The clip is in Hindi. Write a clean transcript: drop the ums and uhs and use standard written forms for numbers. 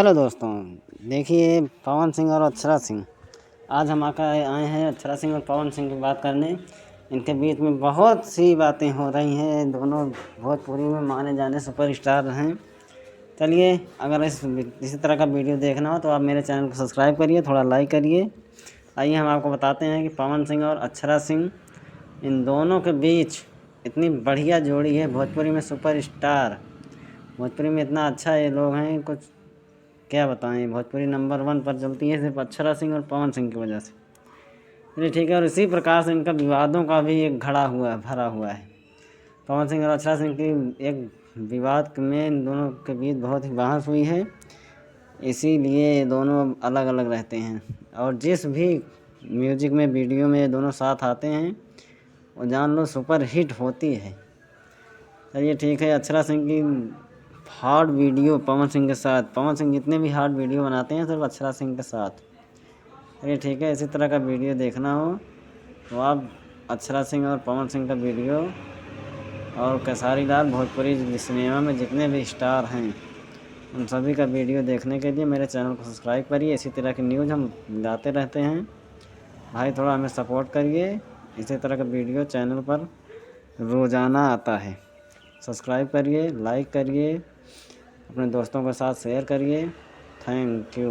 हेलो दोस्तों, देखिए पवन सिंह और अक्षरा सिंह। आज हम आए हैं अक्षरा सिंह और पवन सिंह की बात करने। इनके बीच में बहुत सी बातें हो रही हैं। दोनों भोजपुरी में माने जाने सुपरस्टार हैं। चलिए, अगर इसी तरह का वीडियो देखना हो तो आप मेरे चैनल को सब्सक्राइब करिए, थोड़ा लाइक करिए। आइए हम आपको बताते हैं कि पवन सिंह और अक्षरा सिंह, इन दोनों के बीच इतनी बढ़िया जोड़ी है। भोजपुरी में सुपरस्टार, भोजपुरी में इतना अच्छा ये लोग हैं, कुछ क्या बताएं। भोजपुरी नंबर 1 पर चलती है सिर्फ अक्षरा सिंह और पवन सिंह की वजह से। चलिए ठीक है। और इसी प्रकार से इनका विवादों का भी एक भरा हुआ है। पवन सिंह और अक्षरा सिंह की एक विवाद में इन दोनों के बीच बहुत ही बहस हुई है, इसीलिए ये दोनों अलग अलग रहते हैं। और जिस भी म्यूजिक में वीडियो में ये दोनों साथ आते हैं वो जान लो सुपर हिट होती है। चलिए ठीक है। अक्षरा सिंह की हार्ड वीडियो पवन सिंह के साथ, पवन सिंह जितने भी हार्ड वीडियो बनाते हैं सिर्फ अक्षरा सिंह के साथ। चलिए ठीक है। इसी तरह का वीडियो देखना हो तो आप अक्षरा सिंह और पवन सिंह का वीडियो, और खेसारी लाल भोजपुरी सिनेमा में जितने भी स्टार हैं उन सभी का वीडियो देखने के लिए मेरे चैनल को सब्सक्राइब करिए। इसी तरह की न्यूज़ हम लाते रहते हैं भाई, थोड़ा हमें सपोर्ट करिए। इसी तरह का वीडियो चैनल पर रोज़ाना आता है। सब्सक्राइब करिए, लाइक करिए, अपने दोस्तों के साथ शेयर करिए। Thank you.